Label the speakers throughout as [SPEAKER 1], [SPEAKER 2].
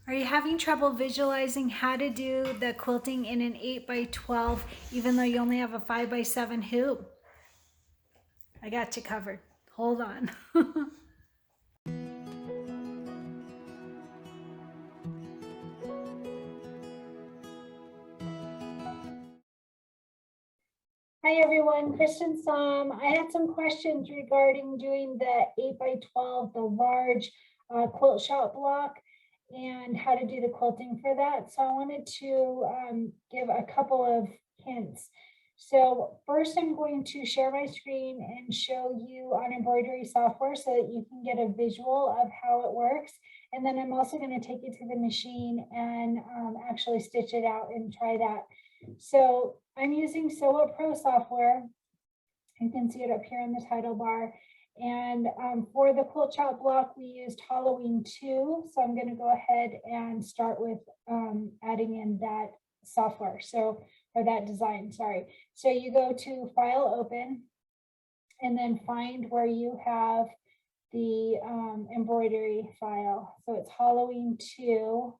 [SPEAKER 1] Are you having trouble visualizing how to do the quilting in an 8x12 even though you only have a 5x7 hoop? I got you covered. Hold on. Hi everyone, Kristen Som. I had some questions regarding doing the 8x12, the large quilt shop block, and how to do the quilting for that. So I wanted to give a couple of hints. So first I'm going to share my screen and show you on embroidery software so that you can get a visual of how it works. And then I'm also going to take it to the machine and actually stitch it out and try that. So I'm using Sew It Pro software. You can see it up here in the title bar. And for the quilt shop block, we used Halloween 2. So I'm going to go ahead and start with adding in that software. So, or that design, sorry. So you go to File, Open, and then find where you have the embroidery file. So it's Halloween 2.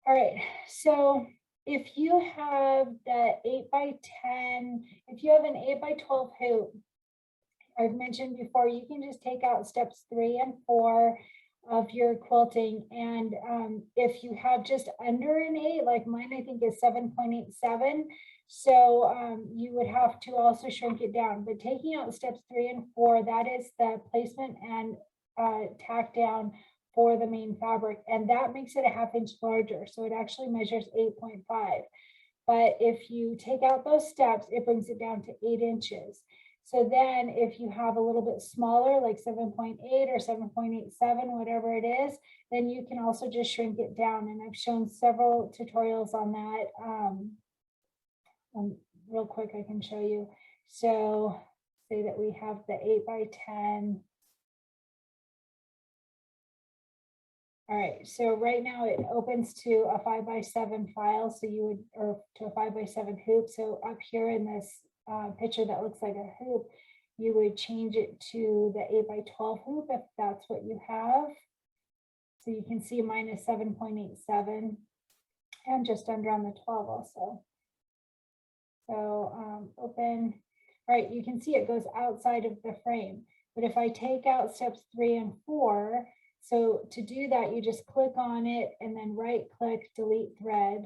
[SPEAKER 1] All right, so if you have the 8x10, if you have an 8x12 hoop, I've mentioned before, you can just take out steps 3 and 4 of your quilting. And if you have just under an 8, like mine, I think is 7.87. So you would have to also shrink it down. But taking out steps 3 and 4, that is the placement and tack down for the main fabric. And that makes it a 1/2 inch larger. So it actually measures 8.5. But if you take out those steps, it brings it down to 8 inches. So then if you have a little bit smaller, like 7.8 or 7.87, whatever it is, then you can also just shrink it down. And I've shown several tutorials on that. Real quick, I can show you. So say that we have the 8x10. All right, so right now it opens to a 5x7 file. So you would, or to a 5x7 hoop. So up here in this picture that looks like a hoop, you would change it to the 8x12 hoop if that's what you have. So you can see mine is 7.87 and just under on the 12 also. So open. All right, you can see it goes outside of the frame. But if I take out steps 3 and 4, so to do that, you just click on it and then right click, delete thread,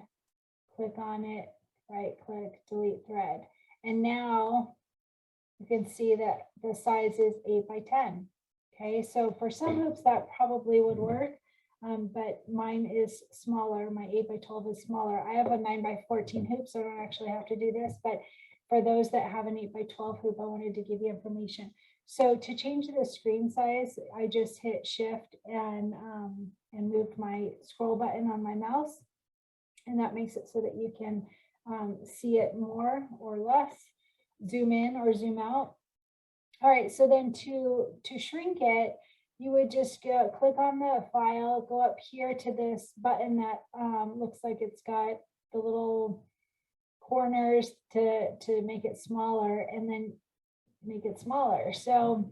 [SPEAKER 1] click on it, right click, delete thread. And now you can see that the size is 8x10. Okay, so for some hoops that probably would work, but mine is smaller. My 8x12 is smaller. I have a 9x14 hoop, so I don't actually have to do this. But for those that have an 8x12 hoop, I wanted to give you information. So to change the screen size, I just hit Shift and moved my scroll button on my mouse, and that makes it so that you can see it more or less, zoom in or zoom out. All right, so then to shrink it, you would just go click on the file, go up here to this button that looks like it's got the little corners to make it smaller, and then make it smaller. So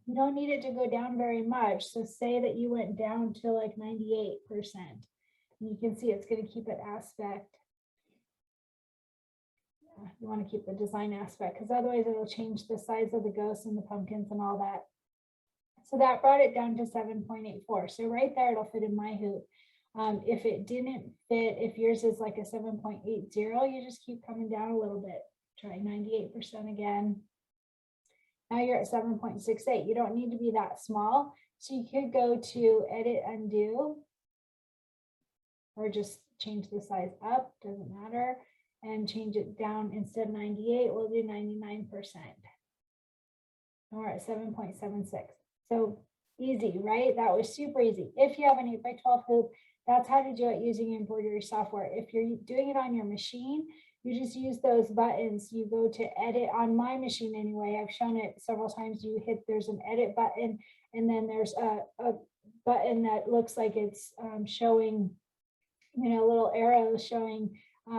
[SPEAKER 1] you don't need it to go down very much. So say that you went down to like 98%. And you can see it's going to keep it aspect. You want to keep the design aspect because otherwise it'll change the size of the ghosts and the pumpkins and all that. So that brought it down to 7.84. So right there, it'll fit in my hoop. If it didn't fit, if yours is like a 7.80, you just keep coming down a little bit. Try 98% again. Now you're at 7.68. You don't need to be that small. So you could go to edit, undo, or just change the size up, doesn't matter, and change it down. Instead of 98, we'll do 99%. And we're at 7.76. So easy, right? That was super easy. If you have an 8x12 hoop, that's how to do it using embroidery software. If you're doing it on your machine, you just use those buttons. You go to edit on my machine anyway. I've shown it several times. You hit, there's an edit button, and then there's a button that looks like it's showing, you know, little arrows showing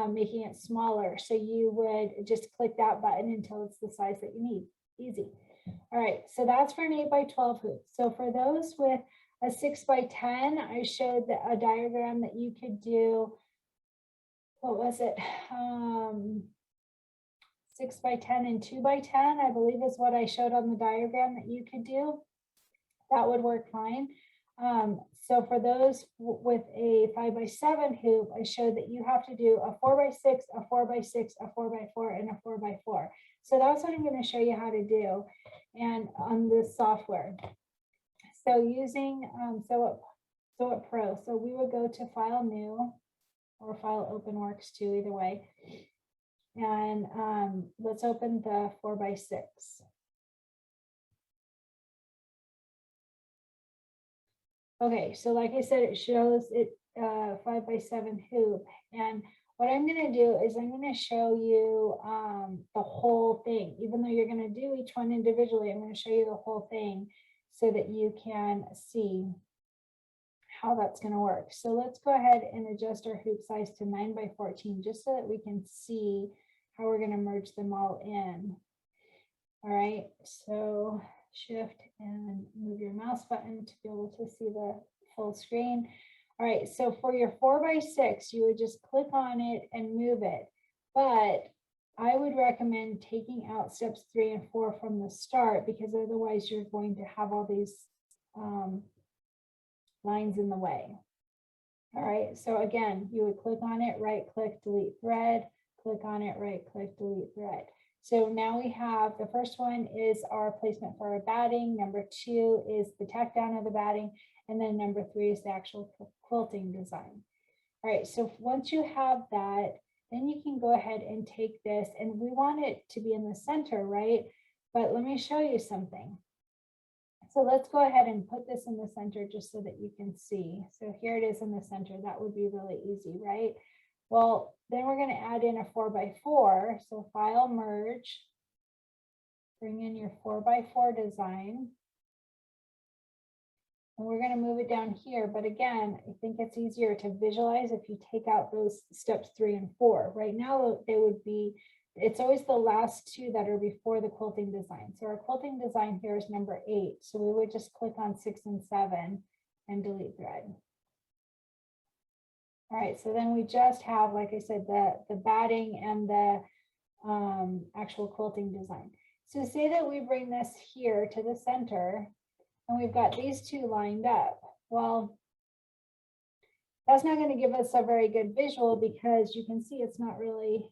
[SPEAKER 1] making it smaller. So you would just click that button until it's the size that you need. Easy. All right, so that's for an 8x12 hoop. So for those with a 6x10, I showed a diagram that you could do. What was it? 6x10 and 2x10, I believe is what I showed on the diagram that you could do. That would work fine. So for those with a 5x7 hoop, I showed that you have to do a 4x6, a 4x6, a 4x4, and a 4x4. So that's what I'm going to show you how to do, and on this software. So using Sew It Pro, so we would go to File New or File Open Works too, either way. And let's open the 4x6. Okay, so like I said, it shows it 5x7 hoop. And what I'm going to do is I'm going to show you the whole thing. Even though you're going to do each one individually, I'm going to show you the whole thing so that you can see how that's going to work. So let's go ahead and adjust our hoop size to 9x14, just so that we can see how we're going to merge them all in. All right, so shift and move your mouse button to be able to see the full screen. All right, so for your 4x6, you would just click on it and move it. But I would recommend taking out steps 3 and 4 from the start, because otherwise you're going to have all these lines in the way. All right, so again, you would click on it, right click, delete thread, click on it, right click, delete thread. So now we have, the first one is our placement for our batting. Number 2 is the tack down of the batting. And then number 3 is the actual quilting design. All right, so once you have that, then you can go ahead and take this, and we want it to be in the center, right? But let me show you something. So let's go ahead and put this in the center just so that you can see. So here it is in the center. That would be really easy, right? Well, then we're going to add in a 4x4. So File, Merge, bring in your 4x4 design. And we're going to move it down here. But again, I think it's easier to visualize if you take out those steps 3 and 4. Right now, they would be, it's always the last 2 that are before the quilting design. So our quilting design here is number 8. So we would just click on 6 and 7 and delete thread. All right, so then we just have, like I said, the batting and the actual quilting design. So say that we bring this here to the center, and we've got these 2 lined up. Well, that's not going to give us a very good visual, because you can see it's not really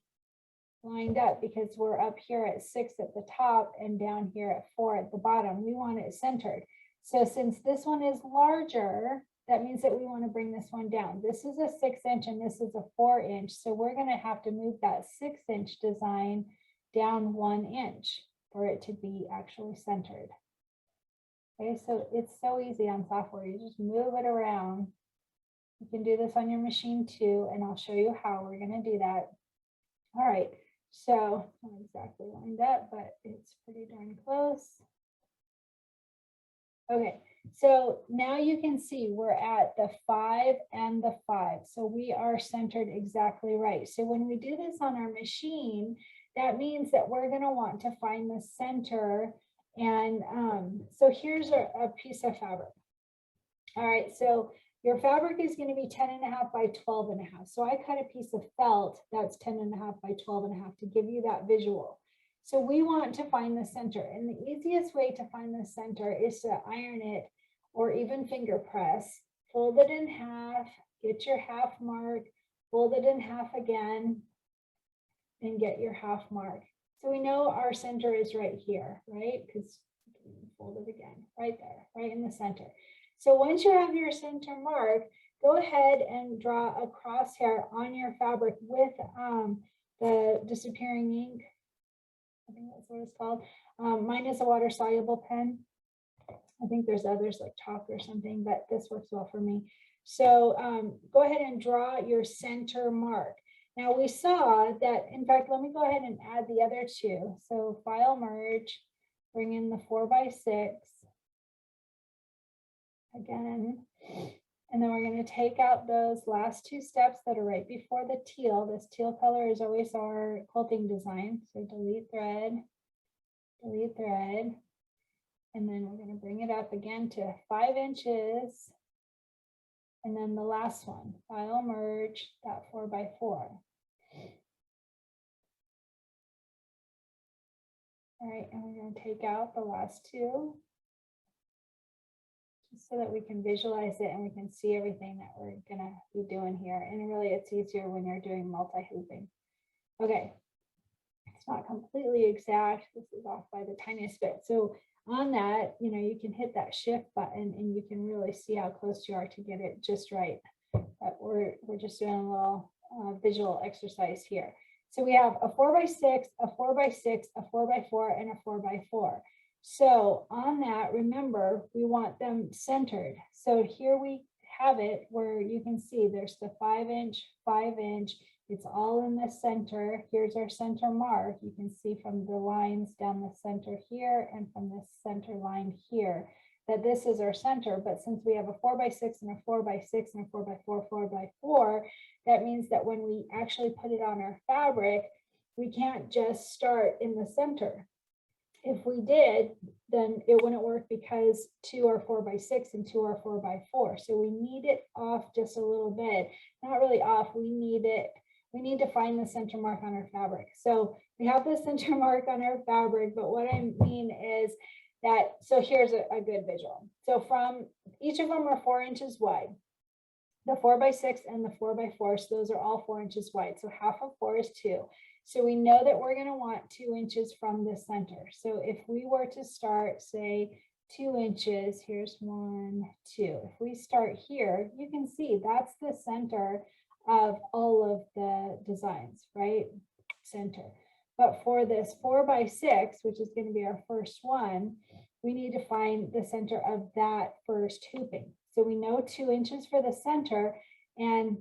[SPEAKER 1] lined up, because we're up here at 6 at the top and down here at 4 at the bottom. We want it centered. So since this one is larger, that means that we want to bring this one down. This is a 6-inch and this is a 4-inch. So we're going to have to move that 6-inch design down 1 inch for it to be actually centered. Okay, so it's so easy on software. You just move it around. You can do this on your machine too, and I'll show you how we're going to do that. All right, so not exactly lined up, but it's pretty darn close. Okay, so now you can see we're at the 5 and the 5. So we are centered exactly right. So when we do this on our machine, that means that we're going to want to find the center. And so here's a piece of fabric. All right, so your fabric is going to be 10.5 by 12.5. So I cut a piece of felt that's 10.5 by 12.5 to give you that visual. So we want to find the center, and the easiest way to find the center is to iron it or even finger press, fold it in half, get your half mark, fold it in half again, and get your half mark. So we know our center is right here, right? Because fold it again, right there, right in the center. So once you have your center mark, go ahead and draw a crosshair on your fabric with the disappearing ink. I think that's what it's called. Mine is a water soluble pen. I think there's others like chalk or something, but this works well for me. So go ahead and draw your center mark. Now we saw that, in fact, let me go ahead and add the other 2. So File, Merge, bring in the 4x6. Again, And then we're going to take out those last two steps that are right before the teal. This teal color is always our quilting design. So delete thread, and then we're going to bring it up again to 5 inches. And then the last one, file merge that 4x4. All right, and we're going to take out the last two, just so that we can visualize it and we can see everything that we're going to be doing here. And really, it's easier when you're doing multi-hooping. Okay, it's not completely exact. This is off by the tiniest bit. So on that, you can hit that shift button and you can really see how close you are to get it just right. But we're just doing a little visual exercise here. So we have a 4x6, a 4x6, a 4x4, and a 4x4. So on that, remember, we want them centered. So here we have it where you can see there's the 5-inch, 5-inch. It's all in the center. Here's our center mark. You can see from the lines down the center here and from the center line here that this is our center. But since we have a 4x6 and a 4x6 and a 4x4, 4x4, that means that when we actually put it on our fabric, we can't just start in the center. If we did, then it wouldn't work because 2 are 4x6 and 2 are 4x4. So we need it off just a little bit. Not really off, we need it. We need to find the center mark on our fabric. So we have the center mark on our fabric, but what I mean is that, so here's a good visual. So from each of them are 4 inches wide. The 4x6 and the 4x4, so those are all 4 inches wide. So half of 4 is 2. So we know that we're going to want 2 inches from the center. So if we were to start, say, 2 inches, here's 1, 2. If we start here, you can see that's the center of all of the designs, right? Center. But for this 4x6, which is going to be our first one, we need to find the center of that first hooping. So we know 2 inches for the center, and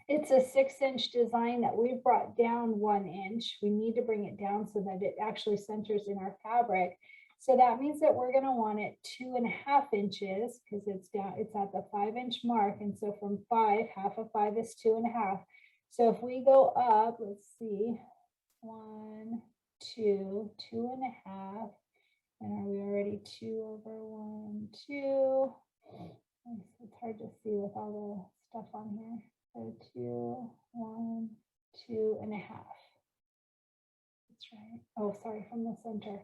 [SPEAKER 1] it's a 6-inch design that we've brought down 1 inch. We need to bring it down so that it actually centers in our fabric. So that means that we're going to want it 2.5 inches because it's at the 5-inch mark. And so from 5, half of 5 is 2.5. So if we go up, let's see, 1, 2, 2.5. And are we already 2 over 1, 2? It's hard to see with all the stuff on here. So 2, 1, 2.5. That's right. Oh, sorry, from the center.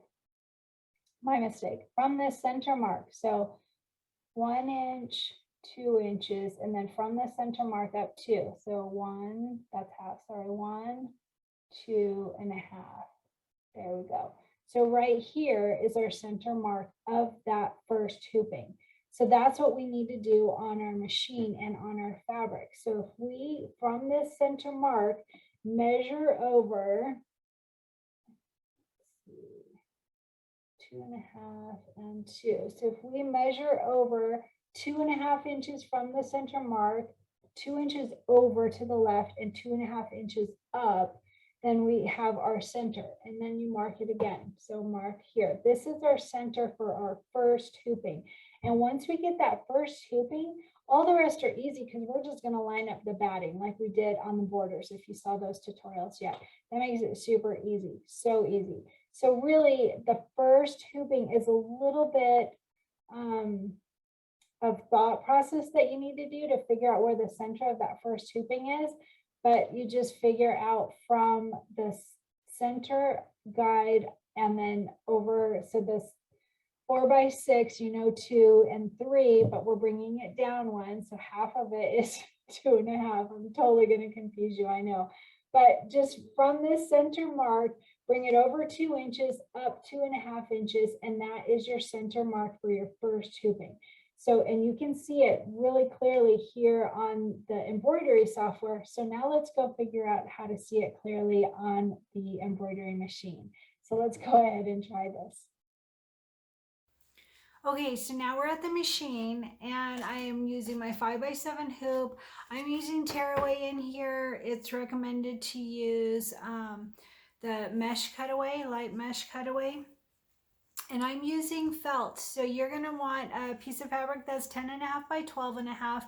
[SPEAKER 1] My mistake. From the center mark. So 1 inch, 2 inches, and then from the center mark up 2. So 1, that's half, sorry, 1, 2.5. There we go. So right here is our center mark of that first hooping. So that's what we need to do on our machine and on our fabric. So if we, from this center mark, measure over 2.5 and 2. So if we measure over 2.5 inches from the center mark, 2 inches over to the left and 2.5 inches up, then we have our center, and then you mark it again. So mark here. This is our center for our first hooping. And once we get that first hooping, all the rest are easy because we're just going to line up the batting like we did on the borders. If you saw those tutorials yet, that makes it super easy. So easy. So really the first hooping is a little bit of thought process that you need to do to figure out where the center of that first hooping is. But you just figure out from the center guide and then over, so this 4x6, 2 and 3, but we're bringing it down 1. So half of it is 2.5. I'm totally going to confuse you, I know. But just from this center mark, bring it over 2 inches, up 2.5 inches, and that is your center mark for your first hooping. So, and you can see it really clearly here on the embroidery software. So now let's go figure out how to see it clearly on the embroidery machine. So let's go ahead and try this. Okay, so now we're at the machine and I am using my 5x7 hoop. I'm using tearaway in here. It's recommended to use the mesh cutaway, light mesh cutaway. And I'm using felt. So you're gonna want a piece of fabric that's 10.5 by 12.5.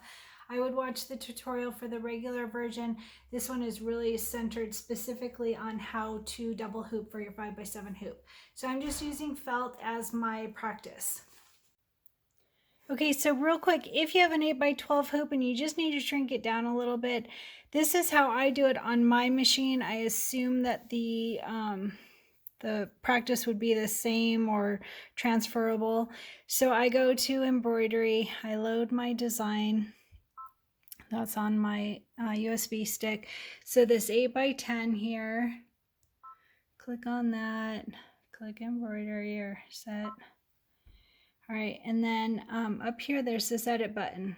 [SPEAKER 1] I would watch the tutorial for the regular version. This one is really centered specifically on how to double hoop for your 5x7 hoop. So I'm just using felt as my practice. Okay, so real quick, if you have an 8x12 hoop and you just need to shrink it down a little bit, this is how I do it on my machine. I assume that the practice would be the same or transferable. So I go to embroidery, I load my design. That's on my USB stick. So this 8x10 here, click on that, click embroidery or set. All right, and then up here, there's this edit button.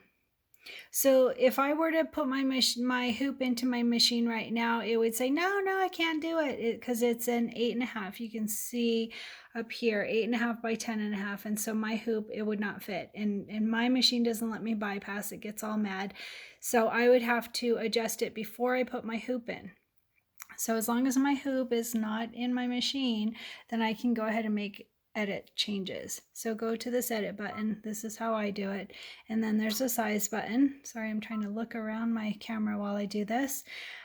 [SPEAKER 1] So if I were to put my hoop into my machine right now, it would say, no, I can't do it because it's an 8.5. You can see up here, 8.5 by 10.5. And so my hoop, it would not fit. And my machine doesn't let me bypass, it gets all mad. So I would have to adjust it before I put my hoop in. So as long as my hoop is not in my machine, then I can go ahead and make edit changes. So go to this edit button. This is how I do it. And then there's a size button. Sorry, I'm trying to look around my camera while I do this.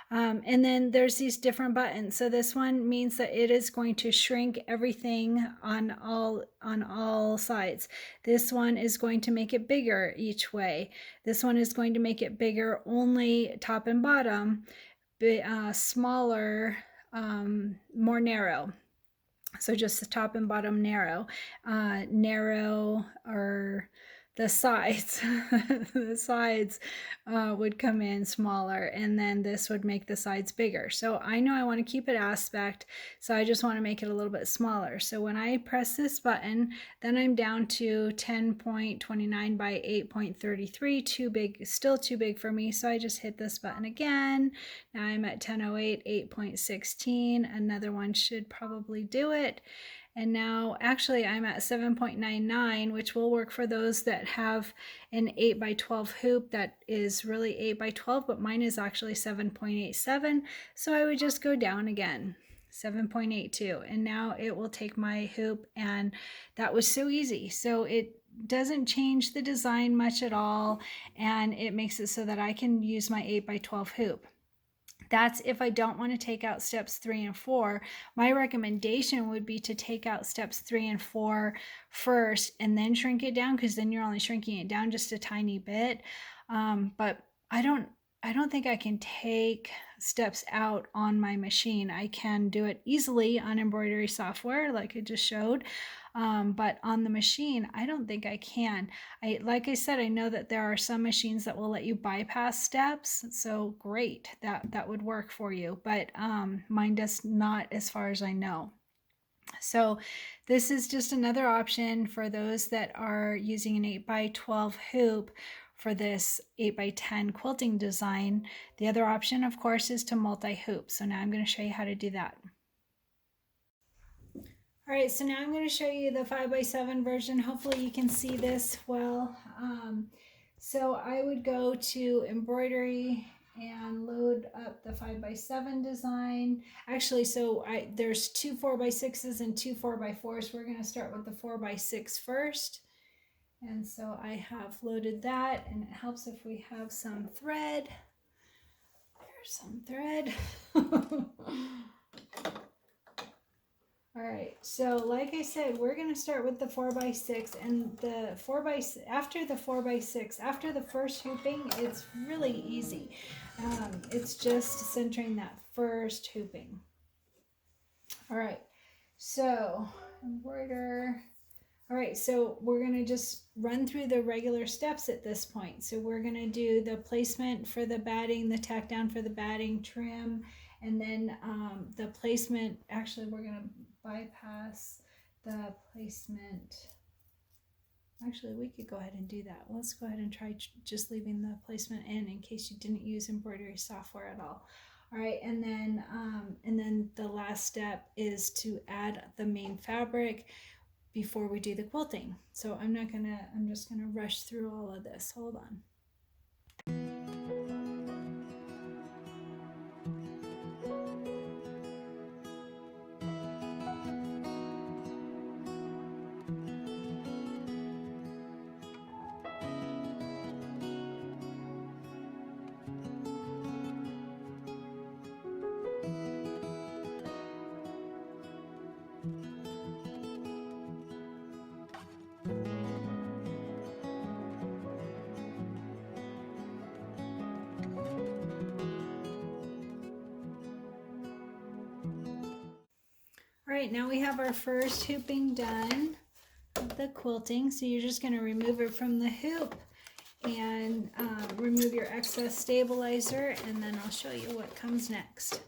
[SPEAKER 1] And then there's these different buttons. So this one means that it is going to shrink everything on all sides. This one is going to make it bigger each way. This one is going to make it bigger only top and bottom, smaller, more narrow. So just the top and bottom narrow, or the sides, the sides would come in smaller, and then this would make the sides bigger. So I know I want to keep it aspect, so I just want to make it a little bit smaller. So when I press this button, then I'm down to 10.29 by 8.33, too big, still too big for me. So I just hit this button again. Now I'm at 10.08, 8.16. Another one should probably do it. And now actually I'm at 7.99, which will work for those that have an 8x12 hoop that is really 8x12, but mine is actually 7.87. So I would just go down again, 7.82, and now it will take my hoop, and that was so easy. So it doesn't change the design much at all, and it makes it so that I can use my 8x12 hoop. That's if I don't want to take out steps 3 and 4. My recommendation would be to take out steps 3 and 4 first and then shrink it down, because then you're only shrinking it down just a tiny bit. But I don't think I can take steps out on my machine. I can do it easily on embroidery software like I just showed. But on the machine, I don't think I can. Like I said, I know that there are some machines that will let you bypass steps. So great, that would work for you. But mine does not, as far as I know. So this is just another option for those that are using an 8x12 hoop for this 8x10 quilting design. The other option, of course, is to multi-hoop. So now I'm going to show you how to do that. All right, so now I'm going to show you the 5x7 version. Hopefully you can see this well. So I would go to embroidery and load up the 5x7 design. Actually, so there's 2 4x6s and 2 4x4s. We're going to start with the 4x6 first. And so I have loaded that, and it helps if we have some thread. There's some thread. All right, so like I said, we're going to start with the 4x6, and the after the 4x6, after the first hooping, it's really easy. It's just centering that first hooping. All right, so embroider. All right, so we're going to just run through the regular steps at this point. So we're going to do the placement for the batting, the tack down for the batting, trim, and then the placement. Actually, we're going to bypass the placement. Actually, we could go ahead and do that. Let's go ahead and try just leaving the placement in case you didn't use embroidery software at all. All right, and then the last step is to add the main fabric before we do the quilting. So I'm just gonna rush through all of this. Hold on. All right, now we have our first hooping done of the quilting. So you're just going to remove it from the hoop and remove your excess stabilizer, and then I'll show you what comes next.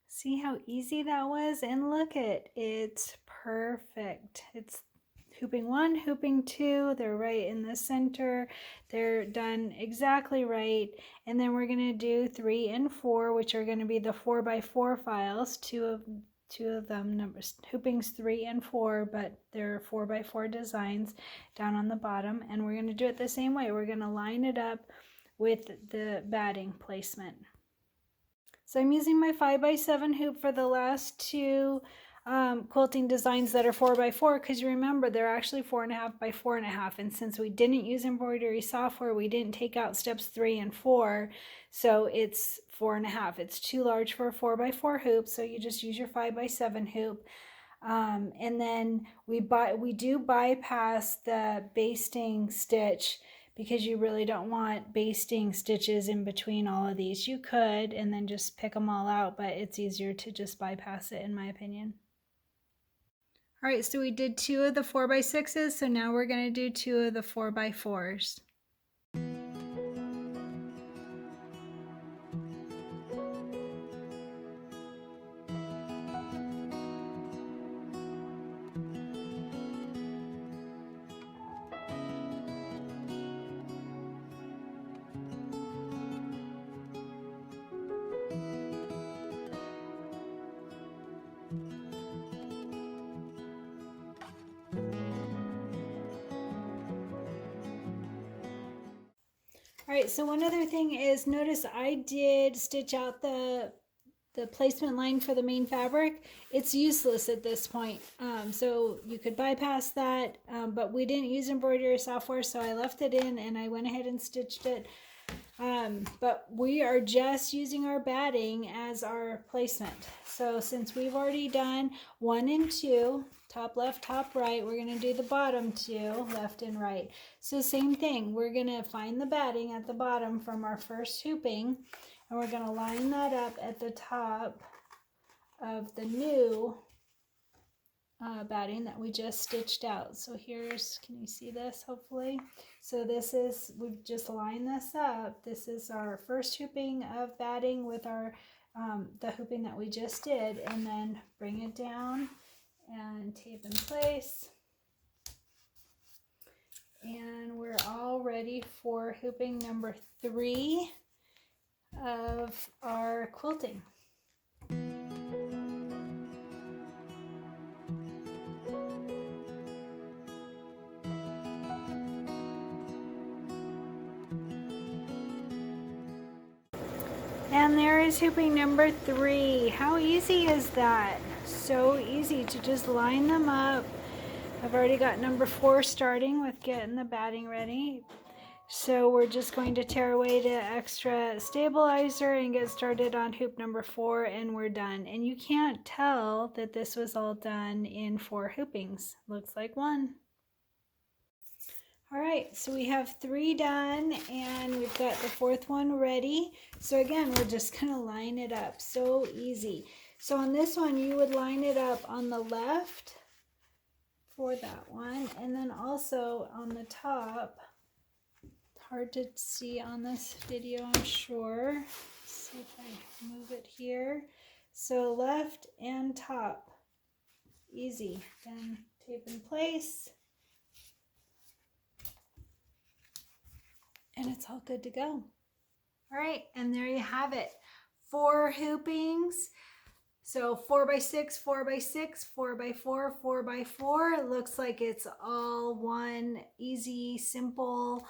[SPEAKER 1] See how easy that was? And look it's perfect. It's hooping 1, hooping 2, they're right in the center. They're done exactly right. And then we're gonna do 3 and 4, which are gonna be the 4x4 files, two of them, numbers, hoopings 3 and 4, but they're 4x4 designs down on the bottom. And we're gonna do it the same way. We're gonna line it up with the batting placement. So I'm using my 5x7 hoop for the last 2 quilting designs that are 4x4, because you remember they're actually 4.5 by 4.5, and since we didn't use embroidery software, we didn't take out steps 3 and 4, so it's 4.5. It's too large for a 4x4 hoop, so you just use your 5x7 hoop. And then we do bypass the basting stitch, because you really don't want basting stitches in between all of these. You could and then just pick them all out, but it's easier to just bypass it in my opinion. All right, so we did 2 of the 4x6s, so now we're going to do 2 of the 4x4s. All right, so one other thing is, notice I did stitch out the placement line for the main fabric. It's useless at this point, so you could bypass that, but we didn't use embroidery software, so I left it in and I went ahead and stitched it. But we are just using our batting as our placement. So since we've already done 1 and 2, top left, top right, we're going to do the bottom 2, left and right. So same thing, we're going to find the batting at the bottom from our first hooping, and we're going to line that up at the top of the new batting that we just stitched out. So here's, can you see this hopefully? So this is, we've just lined this up. This is our first hooping of batting with our the hooping that we just did, and then bring it down and tape in place. And we're all ready for hooping number 3 of our quilting. And there is hooping number 3. How easy is that? So easy to just line them up. I've already got number 4 starting with getting the batting ready. So we're just going to tear away the extra stabilizer and get started on hoop number 4, and we're done. And you can't tell that this was all done in 4 hoopings. Looks like 1. All right, so we have 3 done, and we've got the 4th one ready. So again, we're just gonna line it up, so easy. So on this one, you would line it up on the left for that one, and then also on the top. Hard to see on this video, I'm sure. Let's see if I move it here. So left and top, easy. Then tape in place. it's all good to go. All right, and there you have it. 4 hoopings. So 4x6, 4x6, 4x4, 4x4. It looks like it's all one easy, simple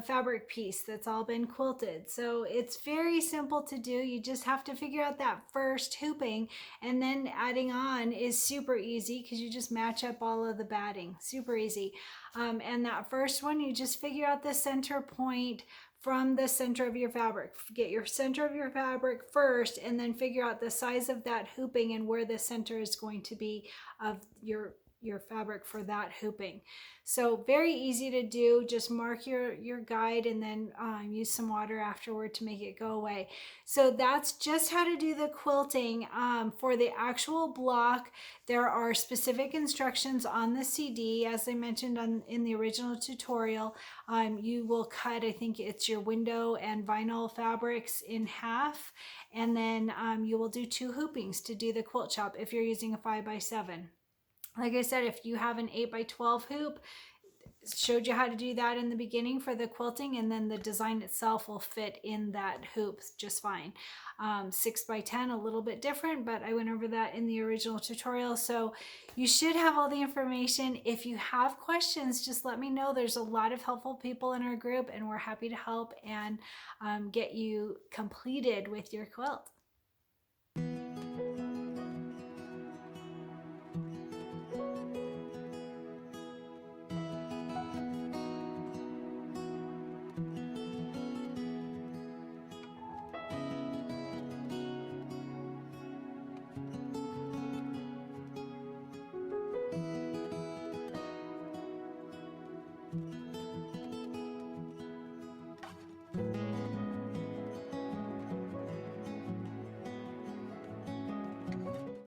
[SPEAKER 1] fabric piece that's all been quilted. So it's very simple to do. You just have to figure out that first hooping, and then adding on is super easy because you just match up all of the batting. Super easy. And that first one, you just figure out the center point from the center of your fabric. Get your center of your fabric first, and then figure out the size of that hooping and where the center is going to be of your fabric for that hooping. So very easy to do. Just mark your guide, and then use some water afterward to make it go away. So that's just how to do the quilting. For the actual block, there are specific instructions on the CD, as I mentioned in the original tutorial. You will cut, I think it's your window and vinyl fabrics in half, and then you will do 2 hoopings to do the quilt shop if you're using a 5x7. Like I said, if you have an 8x12 hoop, showed you how to do that in the beginning for the quilting, and then the design itself will fit in that hoop just fine. 6x10, a little bit different, but I went over that in the original tutorial. So you should have all the information. If you have questions, just let me know. There's a lot of helpful people in our group, and we're happy to help and get you completed with your quilt.